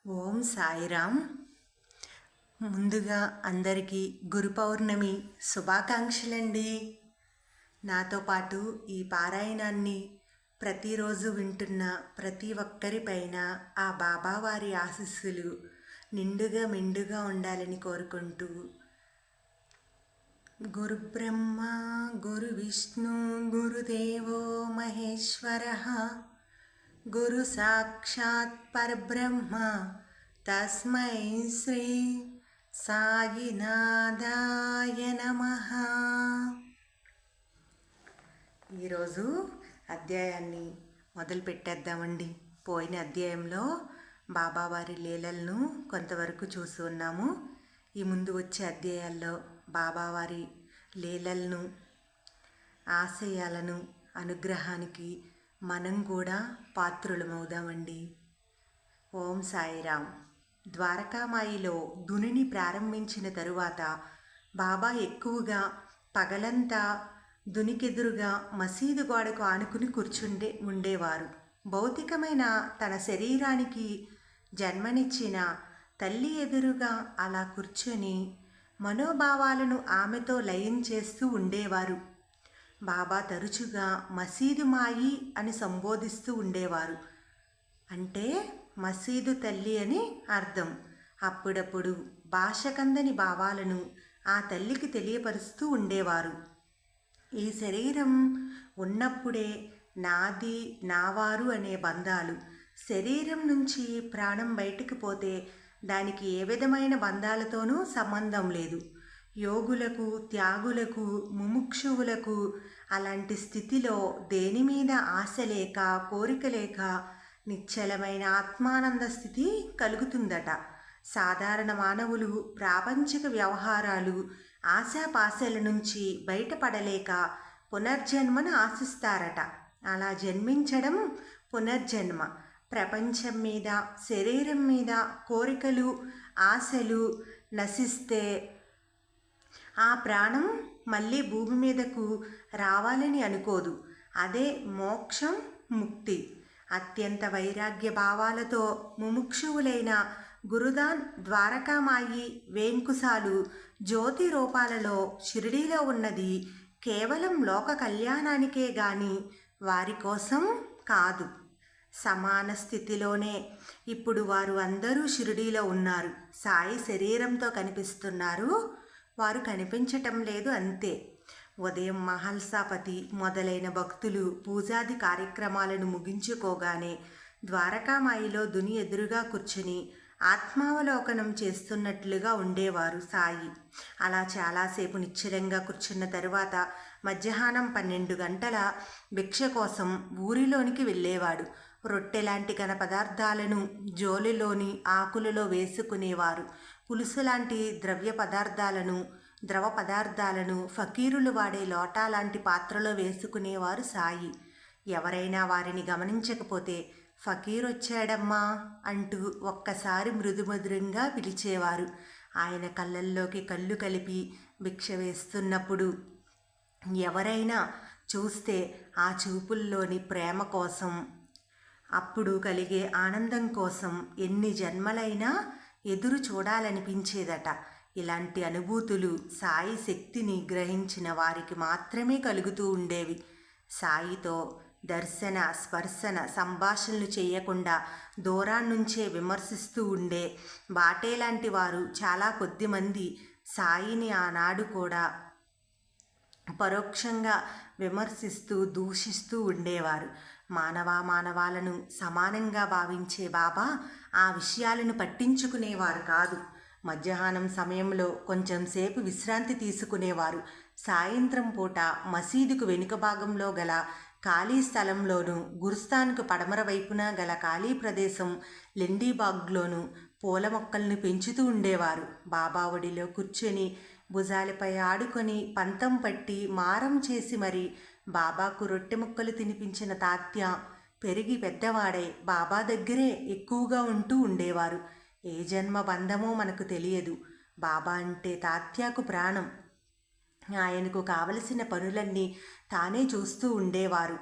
ఓం సాయిరామ్. ముందుగా అందరికీ గురు పౌర్ణమి శుభాకాంక్షలండి. నాతో పాటు ఈ పారాయణాన్ని ప్రతిరోజు వింటున్న ప్రతి ఒక్కరిపైన ఆ బాబావారి ఆశీస్సులు నిండుగా మెండుగా ఉండాలని కోరుకుంటూ, గురు బ్రహ్మ గురు విష్ణు గురుదేవో మహేశ్వర గురు సాక్షాత్ పరబ్రహ్మ తస్మై శ్రీ సాయినాథాయ నమః. ఈరోజు అధ్యాయాన్ని మొదలు పెట్టేద్దామండి. పోయిన అధ్యాయంలో బాబావారి లీలలను కొంతవరకు చూసి ఉన్నాము. ఈ ముందు వచ్చే అధ్యాయాల్లో బాబావారి లీలలను, ఆశయాలను, అనుగ్రహానికి మనం కూడా పాత్రులమవుదామండి. ఓం సాయిరామ్. ద్వారకామాయిలో దునిని ప్రారంభించిన తరువాత బాబా ఎక్కువగా పగలంతా దునికెదురుగా మసీదు గోడకు ఆనుకుని ఉండేవారు. భౌతికమైన తన శరీరానికి జన్మనిచ్చిన తల్లి ఎదురుగా అలా కూర్చొని మనోభావాలను ఆమెతో లయం చేస్తూ ఉండేవారు. బాబా తరచుగా మసీదు మాయి అని సంబోధిస్తూ ఉండేవారు. అంటే మసీదు తల్లి అని అర్థం. అప్పుడప్పుడు భాషకందని భావాలను ఆ తల్లికి తెలియపరుస్తూ ఉండేవారు. ఈ శరీరం ఉన్నప్పుడే నాది, నావారు అనే బంధాలు, శరీరం నుంచి ప్రాణం బయటకు పోతే దానికి ఏ విధమైన బంధాలతోనూ సంబంధం లేదు. యోగులకు, త్యాగులకు, ముముక్షువులకు అలాంటి స్థితిలో దేని మీద ఆశ లేక, కోరిక లేక నిశ్చలమైన ఆత్మానంద స్థితి కలుగుతుందట. సాధారణ మానవులు ప్రాపంచిక వ్యవహారాలు, ఆశాపాశల నుంచి బయటపడలేక పునర్జన్మను ఆశిస్తారట. అలా జన్మించడం పునర్జన్మ. ప్రపంచం మీద, శరీరం మీద కోరికలు, ఆశలు నశిస్తే ఆ ప్రాణం మళ్ళీ భూమి మీదకు రావాలని అనుకోదు. అదే మోక్షం, ముక్తి. అత్యంత వైరాగ్య భావాలతో ముముక్షువులైన గురుదాన్, ద్వారకామాయి, వేంకుసాలు జ్యోతి రూపాలలో షిరిడీలో ఉన్నది కేవలం లోక కళ్యాణానికే గాని వారి కోసం కాదు. సమాన స్థితిలోనే ఇప్పుడు వారు అందరూ షిరిడీలో ఉన్నారు. సాయి శరీరంతో కనిపిస్తున్నారు, వారు కనిపించటం లేదు, అంతే. ఉదయం మహల్సాపతి మొదలైన భక్తులు పూజాది కార్యక్రమాలను ముగించుకోగానే ద్వారకామాయిలో దుని ఎదురుగా కూర్చుని ఆత్మావలోకనం చేస్తున్నట్లుగా ఉండేవారు సాయి. అలా చాలాసేపు నిశ్చలంగా కూర్చున్న తరువాత మధ్యాహ్నం 12 గంటల భిక్ష కోసం ఊరిలోనికి వెళ్ళేవాడు. రొట్టెలాంటి ఘన పదార్థాలను జోలిలోని ఆకులలో వేసుకునేవారు. పులుసు లాంటి ద్రవ పదార్థాలను ఫకీరులు వాడే లోటా లాంటి పాత్రలో వేసుకునేవారు సాయి. ఎవరైనా వారిని గమనించకపోతే ఫకీరొచ్చాడమ్మా అంటూ ఒక్కసారి మృదుమధురంగా పిలిచేవారు. ఆయన కళ్ళల్లోకి కళ్ళు కలిపి భిక్ష వేస్తున్నప్పుడు ఎవరైనా చూస్తే ఆ చూపుల్లోని ప్రేమ కోసం, అప్పుడు కలిగే ఆనందం కోసం ఎన్ని జన్మలైనా ఎదురు చూడాలనిపించేదట. ఇలాంటి అనుభూతులు సాయి శక్తిని గ్రహించిన వారికి మాత్రమే కలుగుతూ ఉండేవి. సాయితో దర్శన, స్పర్శన, సంభాషణలు చేయకుండా దూరాన్నించే విమర్శిస్తూ ఉండే బాటేలాంటి వారు చాలా కొద్దిమంది సాయిని ఆనాడు కూడా పరోక్షంగా విమర్శిస్తూ, దూషిస్తూ ఉండేవారు. మానవాలను సమానంగా భావించే బాబా ఆ విషయాలను పట్టించుకునేవారు కాదు. మధ్యాహ్నం సమయంలో కొంచెం సేపు విశ్రాంతి తీసుకునేవారు. సాయంత్రం పూట మసీదుకు వెనుక భాగంలో గల ఖాళీ స్థలంలోనూ, గురుస్థాన్కు పడమర వైపున గల ఖాళీ ప్రదేశం లెండీబాగ్లోనూ పూల మొక్కల్ని పెంచుతూ ఉండేవారు. బాబా ఒడిలో కూర్చొని భుజాలపై ఆడుకొని పంతం పట్టి మారం చేసి మరి బాబాకు రొట్టె ముక్కలు తినిపించిన తాత్య పెరిగి పెద్దవాడై బాబా దగ్గరే ఎక్కువగా ఉంటూ ఉండేవారు. ఏ జన్మ బంధమో మనకు తెలియదు. బాబా అంటే తాత్యాకు ప్రాణం. ఆయనకు కావలసిన పనులన్నీ తానే చూస్తూ ఉండేవారు.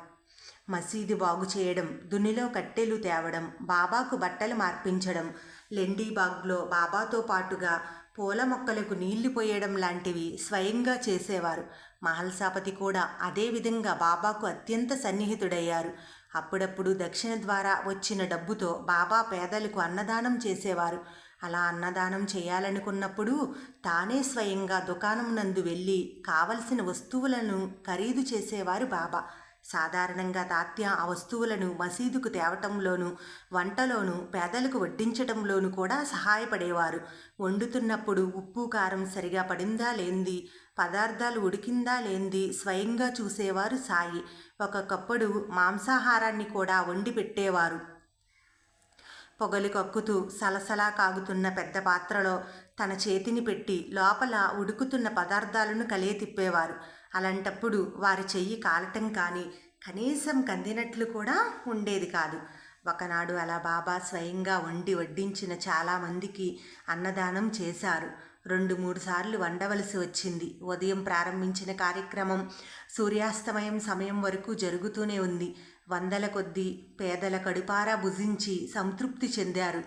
మసీదు బాగు చేయడం, దునిలో కట్టెలు తేవడం, బాబాకు బట్టలు మార్పించడం, లెండీబాగ్లో బాబాతో పాటుగా పూల మొక్కలకు నీళ్లు పోయడం లాంటివి స్వయంగా చేసేవారు. మహల్సాపతి కూడా అదేవిధంగా బాబాకు అత్యంత సన్నిహితుడయ్యారు. అప్పుడప్పుడు దక్షిణ ద్వారా వచ్చిన డబ్బుతో బాబా పేదలకు అన్నదానం చేసేవారు. అలా అన్నదానం చేయాలనుకున్నప్పుడు తానే స్వయంగా దుకాణం నందు వెళ్ళి కావలసిన వస్తువులను ఖరీదు చేసేవారు బాబా. సాధారణంగా తాత్య ఆ వస్తువులను మసీదుకు తేవటంలోనూ, వంటలోనూ, పేదలకు వడ్డించటంలోనూ కూడా సహాయపడేవారు. వండుతున్నప్పుడు ఉప్పు కారం సరిగా పడిందా లేంది, పదార్థాలు ఉడికిందా లేంది స్వయంగా చూసేవారు సాయి. ఒక్కొక్కప్పుడు మాంసాహారాన్ని కూడా వండి పెట్టేవారు. పొగలు కక్కుతూ సలసలా కాగుతున్న పెద్ద పాత్రలో తన చేతిని పెట్టి లోపల ఉడుకుతున్న పదార్థాలను కలియ తిప్పేవారు. అలాంటప్పుడు వారి చెయ్యి కాలటం కానీ కనీసం కందినట్లు కూడా ఉండేది కాదు. ఒకనాడు అలా బాబా స్వయంగా వండి వడ్డించిన చాలామందికి అన్నదానం చేశారు. 2-3 సార్లు వండవలసి వచ్చింది. ఉదయం ప్రారంభించిన కార్యక్రమం సూర్యాస్తమయం సమయం వరకు జరుగుతూనే ఉంది. వందల కొద్దీ పేదల కడుపారా భుజించి సంతృప్తి చెందారు.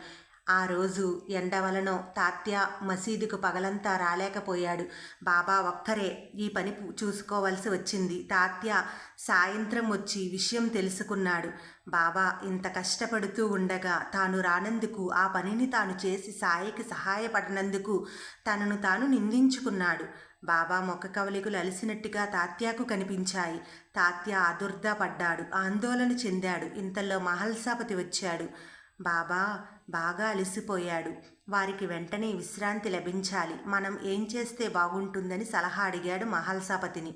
ఆ రోజు ఎండ వలనో తాత్య మసీదుకు పగలంతా రాలేకపోయాడు. బాబా ఒక్కరే ఈ పని చూసుకోవలసి వచ్చింది. తాత్య సాయంత్రం వచ్చి విషయం తెలుసుకున్నాడు. బాబా ఇంత కష్టపడుతూ ఉండగా తాను రానందుకు, ఆ పనిని తాను చేసి సాయికి సహాయపడినందుకు తనను తాను నిందించుకున్నాడు. బాబా మొక్క కవలికలు అలిసినట్టుగా తాత్యాకు కనిపించాయి. తాత్య ఆదుర్దా పడ్డాడు, ఆందోళన చెందాడు. ఇంతలో మహల్సాపతి వచ్చాడు. బాబా బాగా అలసిపోయాడు, వారికి వెంటనే విశ్రాంతి లభించాలి, మనం ఏం చేస్తే బాగుంటుందని సలహా అడిగాడు మహల్సాపతిని.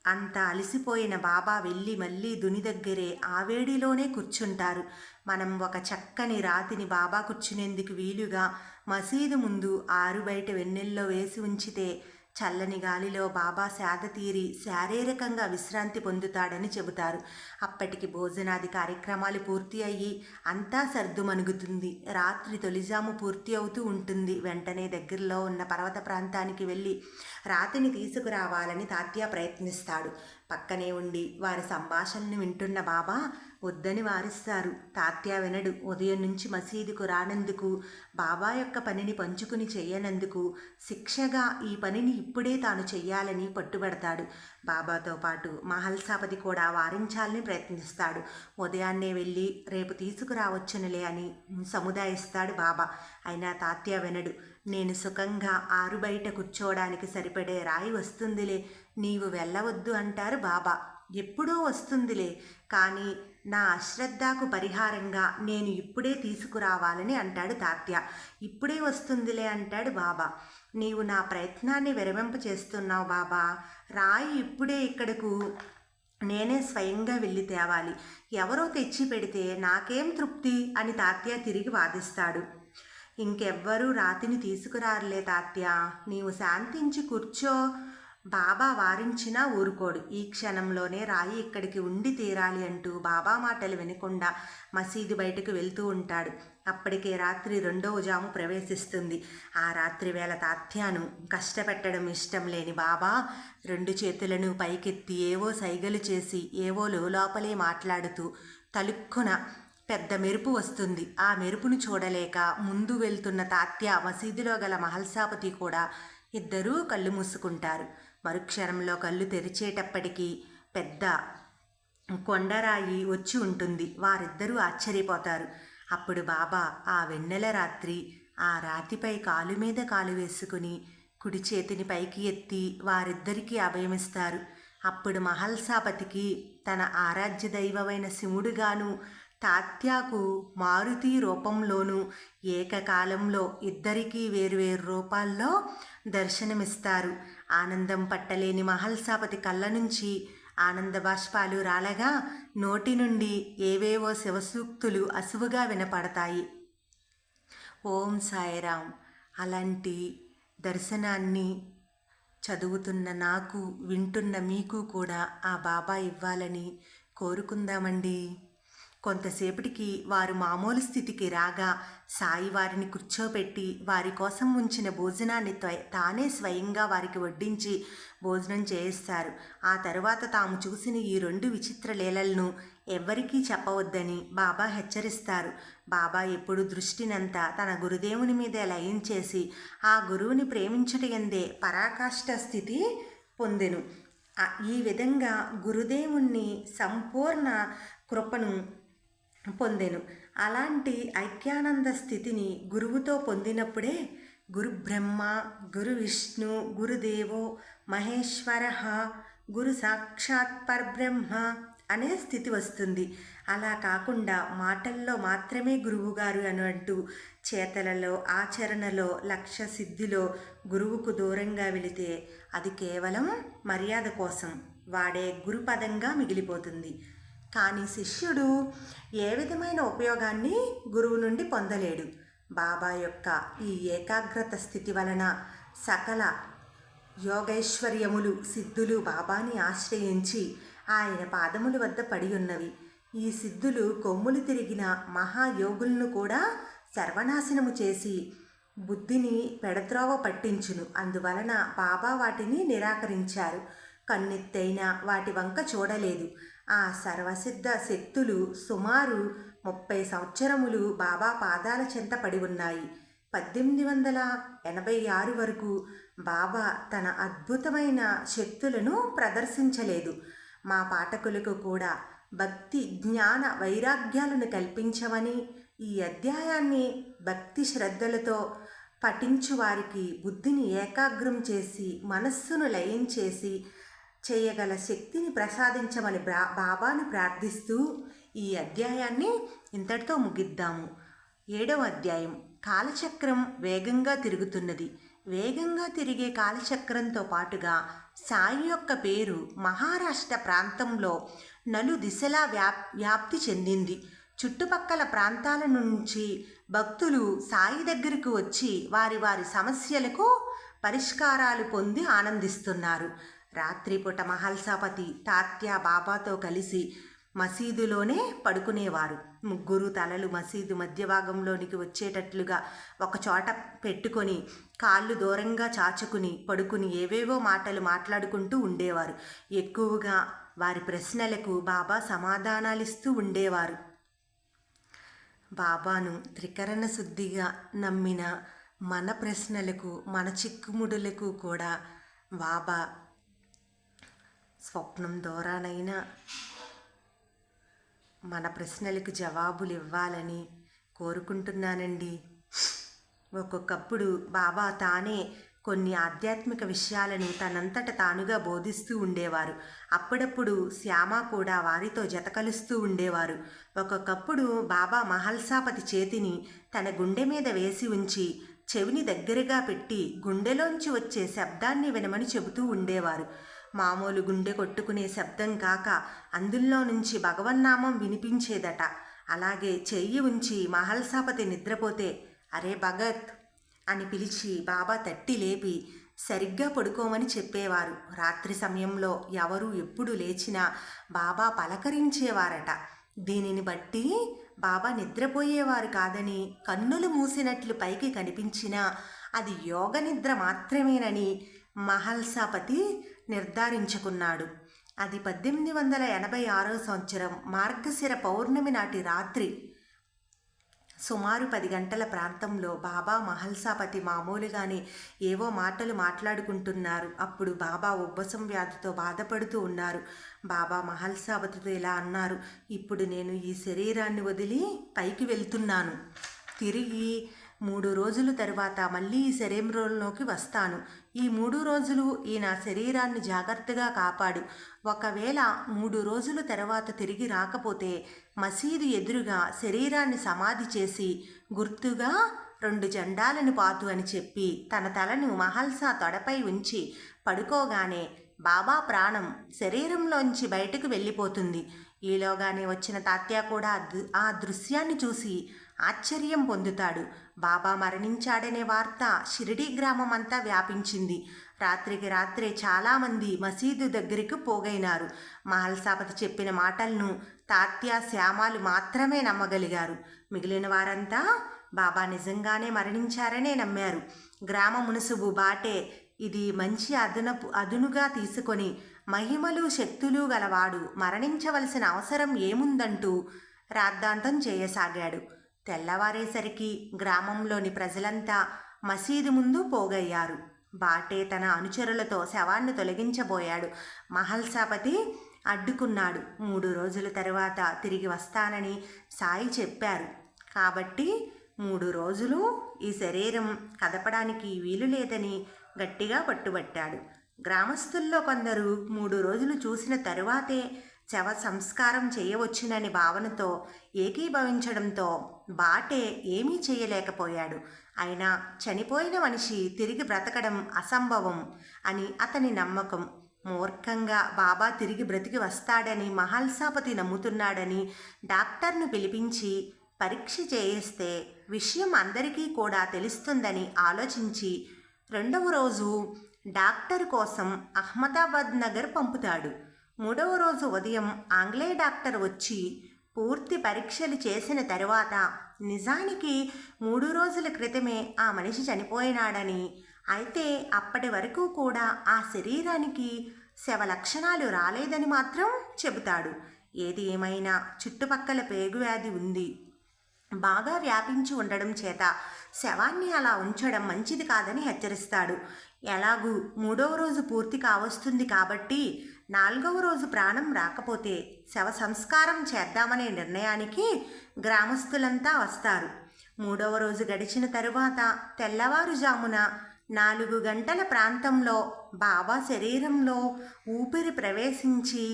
అంత అలసిపోయిన బాబా వెళ్ళి మళ్ళీ దుని దగ్గరే ఆ వేడిలోనే కూర్చుంటారు. మనం ఒక చక్కని రాతిని బాబా కూర్చునేందుకు వీలుగా మసీదు ముందు ఆరు బయట వెన్నెల్లో వేసి ఉంచితే చల్లని గాలిలో బాబా సేద తీరి శారీరకంగా విశ్రాంతి పొందుతాడని చెబుతారు. అప్పటికి భోజనాది కార్యక్రమాలు పూర్తి అయ్యి అంతా సర్దుమణుగుతుంది. రాత్రి తొలిజాము పూర్తి అవుతూ ఉంటుంది. వెంటనే దగ్గరలో ఉన్న పర్వత ప్రాంతానికి వెళ్ళి రాతిని తీసుకురావాలని తాత్య ప్రయత్నిస్తాడు. పక్కనే ఉండి వారి సంభాషణను వింటున్న బాబా వద్దని వారిస్తారు. తాత్య వినడు. ఉదయం నుంచి మసీదుకు రానందుకు, బాబా యొక్క పనిని పంచుకుని చేయనందుకు శిక్షగా ఈ పనిని ఇప్పుడే తాను చెయ్యాలని పట్టుబడతాడు. బాబాతో పాటు మహల్సాపతి కూడా వారించాలని ప్రయత్నిస్తాడు. ఉదయాన్నే వెళ్ళి రేపు తీసుకురావచ్చునులే అని సముదాయిస్తాడు బాబా. అయినా తాత్య వినడు. నేను సుఖంగా ఆరు బయట కూర్చోవడానికి సరిపడే రాయి వస్తుందిలే, నీవు వెళ్ళవద్దు అంటారు బాబా. ఎప్పుడో వస్తుందిలే, కానీ నా అశ్రద్ధకు పరిహారంగా నేను ఇప్పుడే తీసుకురావాలని అంటాడు తాత్య. ఇప్పుడే వస్తుందిలే అంటాడు బాబా. నీవు నా ప్రయత్నాన్ని విరమింప చేస్తున్నావు బాబా. రాయి ఇప్పుడే ఇక్కడకు నేనే స్వయంగా వెళ్ళి తేవాలి, ఎవరో తెచ్చి పెడితే నాకేం తృప్తి అని తాత్య తిరిగి వాదిస్తాడు. ఇంకెవ్వరూ రాతిని తీసుకురారులే తాత్య, నీవు శాంతించి కూర్చో. బాబా వారించినా ఊరుకోడు. ఈ క్షణంలోనే రాయి ఇక్కడికి ఉండి తీరాలి అంటూ బాబా మాటలు వినకుండా మసీదు బయటకు వెళ్తూ ఉంటాడు. అప్పటికే రాత్రి 2వ జాము ప్రవేశిస్తుంది. ఆ రాత్రి వేళ తాత్యాను కష్టపెట్టడం ఇష్టం లేని బాబా 2 చేతులను పైకెత్తి ఏవో సైగలు చేసి ఏవో లోపలే మాట్లాడుతూ తలుక్కున పెద్ద మెరుపు వస్తుంది. ఆ మెరుపును చూడలేక ముందు వెళ్తున్న తాత్య, మసీదులో గల మహల్సాపతి కూడా ఇద్దరూ కళ్ళు మూసుకుంటారు. మరుక్షణంలో కళ్ళు తెరిచేటప్పటికీ పెద్ద కొండరాయి వచ్చి ఉంటుంది. వారిద్దరూ ఆశ్చర్యపోతారు. అప్పుడు బాబా ఆ వెన్నెల రాత్రి ఆ రాతిపై కాలు మీద కాలు వేసుకుని కుడి చేతిని పైకి ఎత్తి వారిద్దరికీ అభయమిస్తారు. అప్పుడు మహల్సాపతికి తన ఆరాధ్య దైవమైన శివుడుగాను, తాత్యాకు మారుతి రూపంలోనూ ఏకకాలంలో ఇద్దరికీ వేరువేరు రూపాల్లో దర్శనమిస్తారు. ఆనందం పట్టలేని మహల్సాపతి కళ్ళ నుంచి ఆనంద బాష్పాలు రాలగా నోటి నుండి ఏవేవో శివసూక్తులు అసువుగా వినపడతాయి. ఓం సాయిరాం. అలాంటి దర్శనాన్ని చదువుతున్న నాకు, వింటున్న మీకు కూడా ఆ బాబా ఇవ్వాలని కోరుకుందామండి. కొంతసేపటికి వారు మామూలు స్థితికి రాగా సాయి వారిని కూర్చోపెట్టి వారి కోసం ఉంచిన భోజనాన్ని తానే స్వయంగా వారికి వడ్డించి భోజనం చేయిస్తారు. ఆ తరువాత తాము చూసిన ఈ 2 విచిత్ర లీలలను ఎవ్వరికీ చెప్పవద్దని బాబా హెచ్చరిస్తారు. బాబా ఎప్పుడు దృష్టినంతా తన గురుదేవుని మీదే లయం చేసి ఆ గురువుని ప్రేమించుటయందే పరాకాష్ఠ స్థితి పొందెను. ఈ విధంగా గురుదేవుణ్ణి సంపూర్ణ కృపను పొందెను. అలాంటి ఐక్యానంద స్థితిని గురువుతో పొందినప్పుడే గురు బ్రహ్మ, గురు విష్ణు, గురుదేవో మహేశ్వర, గురు సాక్షాత్ పరబ్రహ్మ అనే స్థితి వస్తుంది. అలా కాకుండా మాటల్లో మాత్రమే గురువుగారు అని అంటూ చేతలలో ఆచరణలో లక్ష్య సిద్ధిలో గురువుకు దూరంగా వెళితే అది కేవలం మర్యాద కోసం వాడే గురుపదంగా మిగిలిపోతుంది. కానీ శిష్యుడు ఏ విధమైన ఉపయోగాన్ని గురువు నుండి పొందలేడు. బాబా యొక్క ఈ ఏకాగ్రత స్థితి వలన సకల యోగైశ్వర్యములు సిద్ధులు బాబాని ఆశ్రయించి ఆయన పాదముల వద్ద పడి ఉన్నవి. ఈ సిద్ధులు కొమ్ములు తిరిగిన మహాయోగులను కూడా సర్వనాశనము చేసి బుద్ధిని పెడత్రోవ పట్టించును. అందువలన బాబా వాటిని నిరాకరించారు. కన్నెత్తైనా వాటి వంక చూడలేదు. ఆ సర్వసిద్ధ శక్తులు సుమారు 30 సంవత్సరములు బాబా పాదాల చెంత పడి ఉన్నాయి. 1886 వరకు బాబా తన అద్భుతమైన శక్తులను ప్రదర్శించలేదు. మా పాఠకులకు కూడా భక్తి జ్ఞాన వైరాగ్యాలను కల్పించమని ఈ అధ్యాయాన్ని భక్తి శ్రద్ధలతో పఠించు వారికి బుద్ధిని ఏకాగ్రం చేసి మనస్సును లయం చేసి చేయగల శక్తిని ప్రసాదించమని బాబాను ప్రార్థిస్తూ ఈ అధ్యాయాన్ని ఇంతటితో ముగిద్దాము. 7వ అధ్యాయం. కాలచక్రం వేగంగా తిరుగుతున్నది. వేగంగా తిరిగే కాలచక్రంతో పాటుగా సాయి యొక్క పేరు మహారాష్ట్ర ప్రాంతంలో నలుదిశలా వ్యాప్తి చెందింది. చుట్టుపక్కల ప్రాంతాల నుంచి భక్తులు సాయి దగ్గరకు వచ్చి వారి వారి సమస్యలకు పరిష్కారాలు పొంది ఆనందిస్తున్నారు. రాత్రిపూట మహల్సాపతి తాత్యా బాబాతో కలిసి మసీదులోనే పడుకునేవారు. 3 తలలు మసీదు మధ్య భాగంలోనికి వచ్చేటట్లుగా ఒకచోట పెట్టుకొని కాళ్ళు దూరంగా చాచుకుని పడుకుని ఏవేవో మాటలు మాట్లాడుకుంటూ ఉండేవారు. ఎక్కువగా వారి ప్రశ్నలకు బాబా సమాధానాలిస్తూ ఉండేవారు. బాబాను త్రికరణ శుద్ధిగా నమ్మిన మన ప్రశ్నలకు మన చిక్కుముడులకు కూడా బాబా స్వప్నం ద్వారానైనా మన ప్రశ్నలకు జవాబులు ఇవ్వాలని కోరుకుంటున్నానండి. ఒక్కొక్కప్పుడు బాబా తానే కొన్ని ఆధ్యాత్మిక విషయాలను తనంతట తానుగా బోధిస్తూ ఉండేవారు. అప్పుడప్పుడు శ్యామ కూడా వారితో జతకలుస్తూ ఉండేవారు. ఒక్కొక్కప్పుడు బాబా మహల్సాపతి చేతిని తన గుండె మీద వేసి ఉంచి చెవిని దగ్గరగా పెట్టి గుండెలోంచి వచ్చే శబ్దాన్ని వినమని చెబుతూ ఉండేవారు. మామూలు గుండె కొట్టుకునే శబ్దం కాక అందులో నుంచి భగవన్నామం వినిపించేదట. అలాగే చెయ్యి ఉంచి మహల్సాపతి నిద్రపోతే అరే భగత్ అని పిలిచి బాబా తట్టి లేపి సరిగ్గా పడుకోమని చెప్పేవారు. రాత్రి సమయంలో ఎవరు ఎప్పుడు లేచినా బాబా పలకరించేవారట. దీనిని బట్టి బాబా నిద్రపోయేవారు కాదని, కన్నులు మూసినట్లు పైకి కనిపించినా అది యోగ నిద్ర మాత్రమేనని మహల్సాపతి నిర్ధారించుకున్నాడు. అది 1886 సంవత్సరం మార్గశిర పౌర్ణమి నాటి రాత్రి సుమారు 10 గంటల ప్రాంతంలో బాబా మహల్సాపతి మామూలుగానే ఏవో మాటలు మాట్లాడుకుంటున్నారు. అప్పుడు బాబా ఉబ్బసం వ్యాధితో బాధపడుతూ ఉన్నారు. బాబా మహల్సాపతితో ఇలా అన్నారు, ఇప్పుడు నేను ఈ శరీరాన్ని వదిలి పైకి వెళ్తున్నాను. తిరిగి 3 రోజుల తర్వాత మళ్ళీ ఈ శరీరంలోకి వస్తాను. ఈ 3 రోజులు ఈ నా శరీరాన్ని జాగ్రత్తగా కాపాడు. ఒకవేళ 3 రోజుల తర్వాత తిరిగి రాకపోతే మసీదు ఎదురుగా శరీరాన్ని సమాధి చేసి గుర్తుగా 2 జెండాలను పాతు అని చెప్పి తన తలను మహల్సా తొడపై ఉంచి పడుకోగానే బాబా ప్రాణం శరీరంలోంచి బయటకు వెళ్ళిపోతుంది. ఈలోగానే వచ్చిన తాత్యా కూడా ఆ దృశ్యాన్ని చూసి ఆశ్చర్యం పొందుతాడు. బాబా మరణించాడనే వార్త షిరిడీ గ్రామం అంతా వ్యాపించింది. రాత్రికి రాత్రే చాలామంది మసీదు దగ్గరికి పోగైనారు. మహల్సాపతి చెప్పిన మాటలను తాత్య, శ్యామాలు మాత్రమే నమ్మగలిగారు. మిగిలిన వారంతా బాబా నిజంగానే మరణించారనే నమ్మారు. గ్రామ మునుసుబు బాటే ఇది మంచి అదునుగా తీసుకొని మహిమలు శక్తులు గలవాడు మరణించవలసిన అవసరం ఏముందంటూ రాద్ధాంతం చేయసాగాడు. తెల్లవారేసరికి గ్రామంలోని ప్రజలంతా మసీదు ముందు పోగయ్యారు. బాటే తన అనుచరులతో శవాన్ని తొలగించబోయాడు. మహల్సాపతి అడ్డుకున్నాడు. 3 రోజుల తరువాత తిరిగి వస్తానని సాయి చెప్పారు కాబట్టి 3 రోజులు ఈ శరీరం కదపడానికి వీలు లేదని గట్టిగా పట్టుబట్టాడు. గ్రామస్తుల్లో కొందరు 3 రోజులు చూసిన తరువాతే శవ సంస్కారం చేయవచ్చునని భావనతో ఏకీభవించడంతో బాటే ఏమీ చేయలేకపోయాడు. అయినా చనిపోయిన మనిషి తిరిగి బ్రతకడం అసంభవం అని అతని నమ్మకం. మూర్ఖంగా బాబా తిరిగి బ్రతికి వస్తాడని మహల్సాపతి నమ్ముతున్నాడని డాక్టర్ను పిలిపించి పరీక్ష చేయిస్తే విషయం అందరికీ కూడా తెలుస్తుందని ఆలోచించి 2వ రోజు డాక్టర్ కోసం అహ్మదాబాద్ నగర్ పంపుతాడు. 3వ రోజు ఉదయం ఆంగ్లేయ డాక్టర్ వచ్చి పూర్తి పరీక్షలు చేసిన తరువాత నిజానికి 3 రోజుల క్రితమే ఆ మనిషి చనిపోయినాడని, అయితే అప్పటి వరకు కూడా ఆ శరీరానికి శవ లక్షణాలు రాలేదని మాత్రం చెబుతాడు. ఏది ఏమైనా చుట్టుపక్కల పేగువ్యాధి ఉంది, బాగా వ్యాపించి ఉండడం చేత శవాన్ని అలా ఉంచడం మంచిది కాదని హెచ్చరిస్తాడు. ఎలాగూ 3వ రోజు పూర్తి కావస్తుంది కాబట్టి 4వ రోజు ప్రాణం రాకపోతే శవ సంస్కారం చేద్దామనే నిర్ణయానికి గ్రామస్తులంతా వస్తారు. 3వ రోజు గడిచిన తరువాత తెల్లవారుజామున 4 గంటల ప్రాంతంలో బాబా శరీరంలో ఊపిరి ప్రవేశించి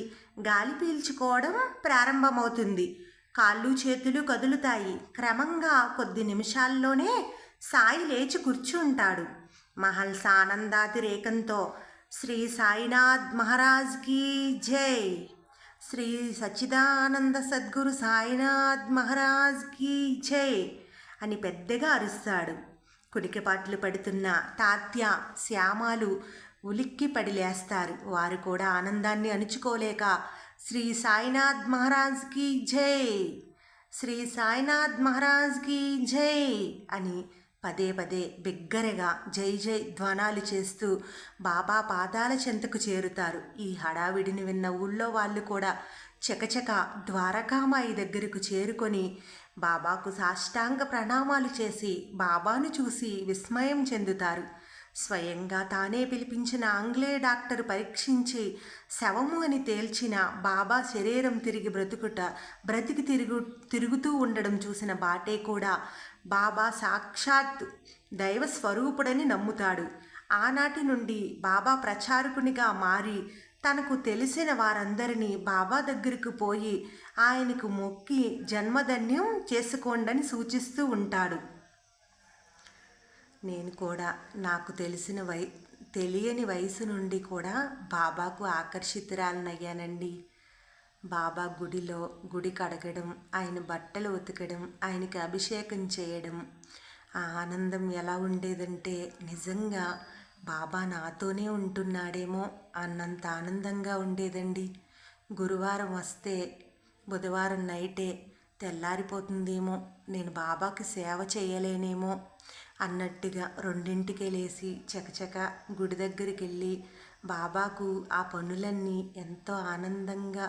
గాలి పీల్చుకోవడం ప్రారంభమవుతుంది. కాళ్ళు చేతులు కదులుతాయి. క్రమంగా కొద్ది నిమిషాల్లోనే సాయి లేచి కూర్చుంటాడు. మహల్సా ఆనందాతిరేకంతో శ్రీ సాయినాథ్ మహారాజ్ కీ జై, శ్రీ సచ్చిదానంద సద్గురు సాయినాథ్ మహారాజ్ కీ జై అని పెద్దగా అరుస్తాడు. కుడికిపాట్లు పడుతున్న తాత్య, శ్యామాలు ఉలిక్కి పడిలేస్తారు. వారు కూడా ఆనందాన్ని అణుచుకోలేక శ్రీ సాయినాథ్ మహారాజ్ కీ జై, శ్రీ సాయినాథ్ మహారాజ్ కీ జై అని పదే పదే బిగ్గరగా జై జై ధ్వానాలు చేస్తూ బాబా పాదాల చెంతకు చేరుతారు. ఈ హడావిడిని విన్న ఊళ్ళో వాళ్ళు కూడా చకచక ద్వారకామాయి దగ్గరకు చేరుకొని బాబాకు సాష్టాంగ ప్రణామాలు చేసి బాబాను చూసి విస్మయం చెందుతారు. స్వయంగా తానే పిలిపించిన ఆంగ్లేయ డాక్టరు పరీక్షించి శవము అని తేల్చిన బాబా శరీరం బ్రతికి తిరుగుతూ ఉండడం చూసిన బాటే కూడా బాబా సాక్షాత్ దైవ స్వరూపుడని నమ్ముతాడు. ఆనాటి నుండి బాబా ప్రచారకునిగా మారి తనకు తెలిసిన వారందరినీ బాబా దగ్గరకు పోయి ఆయనకు మొక్కి జన్మధన్యం చేసుకోండని సూచిస్తూ ఉంటాడు. నేను కూడా నాకు తెలియని వయసు నుండి కూడా బాబాకు ఆకర్షితురాలనయ్యానండి. బాబా గుడిలో గుడి కడగడం, ఆయన బట్టలు ఉతకడం, ఆయనకి అభిషేకం చేయడం, ఆ ఆనందం ఎలా ఉండేదంటే నిజంగా బాబా నాతోనే ఉంటున్నాడేమో అన్నంత ఆనందంగా ఉండేదండి. గురువారం వస్తే బుధవారం నైటే తెల్లారిపోతుందేమో, నేను బాబాకి సేవ చేయలేనేమో అన్నట్టుగా 2ంటికే లేచి చకచక గుడి దగ్గరికి వెళ్ళి బాబాకు ఆ పనులన్నీ ఎంతో ఆనందంగా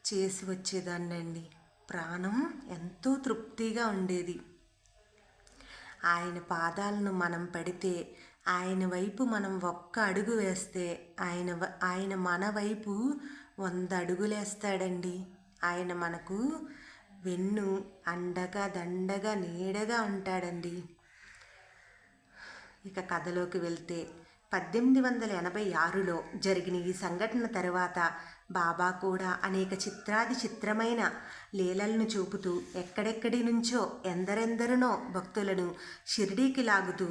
చేసి వచ్చేదాన్నండి. ప్రాణం ఎంతో తృప్తిగా ఉండేది. ఆయన పాదాలను మనం పడితే, ఆయన వైపు మనం ఒక్క అడుగు వేస్తే ఆయన మన వైపు 100 అడుగులేస్తాడండి. ఆయన మనకు వెన్ను అండగా దండగా నీడగా ఉంటాడండి. ఇక కథలోకి వెళ్తే 1886లో జరిగిన ఈ సంఘటన తర్వాత బాబా కూడా అనేక చిత్రమైన లీలలను చూపుతూ ఎక్కడెక్కడి నుంచో ఎందరెందరినో భక్తులను షిరిడీకి లాగుతూ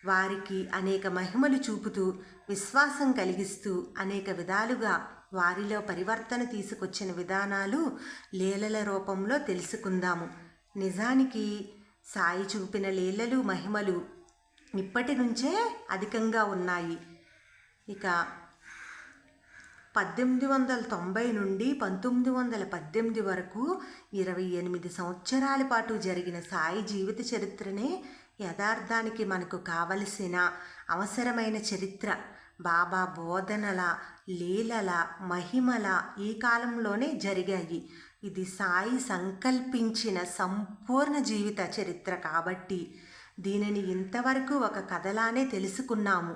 వారికి అనేక మహిమలు చూపుతూ విశ్వాసం కలిగిస్తూ అనేక విధాలుగా వారిలో పరివర్తన తీసుకొచ్చిన విధానాలు లీలల రూపంలో తెలుసుకుందాము. నిజానికి సాయి చూపిన లీలలు మహిమలు ఇప్పటి నుంచే అధికంగా ఉన్నాయి. ఇక 1890 నుండి 1918 వరకు 28 సంవత్సరాల పాటు జరిగిన సాయి జీవిత చరిత్రనే యథార్థానికి మనకు కావలసిన అవసరమైన చరిత్ర. బాబా బోధనల, లీలల, మహిమల ఈ కాలంలోనే జరిగాయి. ఇది సాయి సంకల్పించిన సంపూర్ణ జీవిత చరిత్ర కాబట్టి దీనిని ఇంతవరకు ఒక కథలానే తెలుసుకున్నాము.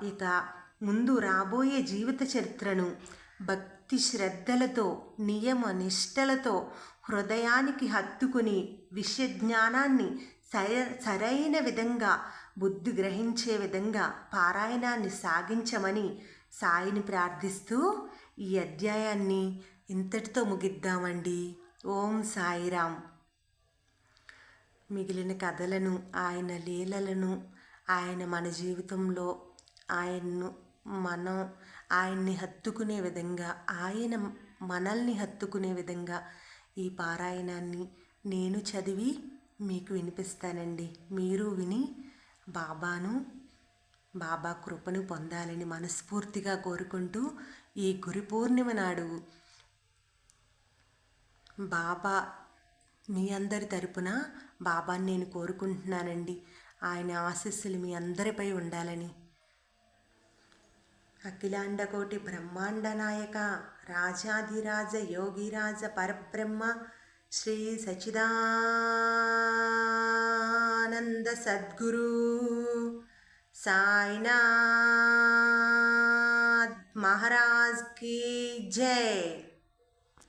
ఇక ముందు రాబోయే జీవిత చరిత్రను భక్తి శ్రద్ధలతో, నియమ నిష్టలతో హృదయానికి హత్తుకుని విషజ్ఞానాన్ని సరైన విధంగా బుద్ధి గ్రహించే విధంగా పారాయణాన్ని సాగించమని సాయిని ప్రార్థిస్తూ ఈ అధ్యాయాన్ని ఇంతటితో ముగిద్దామండి. ఓం సాయిరామ్. మిగిలిన కథలను, ఆయన లీలలను, ఆయన మన జీవితంలో ఆయన్ని హత్తుకునే విధంగా, ఆయన మనల్ని హత్తుకునే విధంగా ఈ పారాయణాన్ని నేను చదివి మీకు వినిపిస్తానండి. మీరు విని బాబా కృపను పొందాలని మనస్ఫూర్తిగా కోరుకుంటూ, ఈ గురు పూర్ణిమ నాడు బాబా మీ అందరి తరపున బాబాని నేను కోరుకుంటున్నానండి. ఆయన ఆశీస్సులు మీ అందరిపై ఉండాలని. అఖిలాండకోటి బ్రహ్మాండ నాయక రాజాధిరాజ యోగిరాజ పరబ్రహ్మ శ్రీ సచ్చిదానంద సద్గురు సాయినాథ్ మహారాజ్ की जय.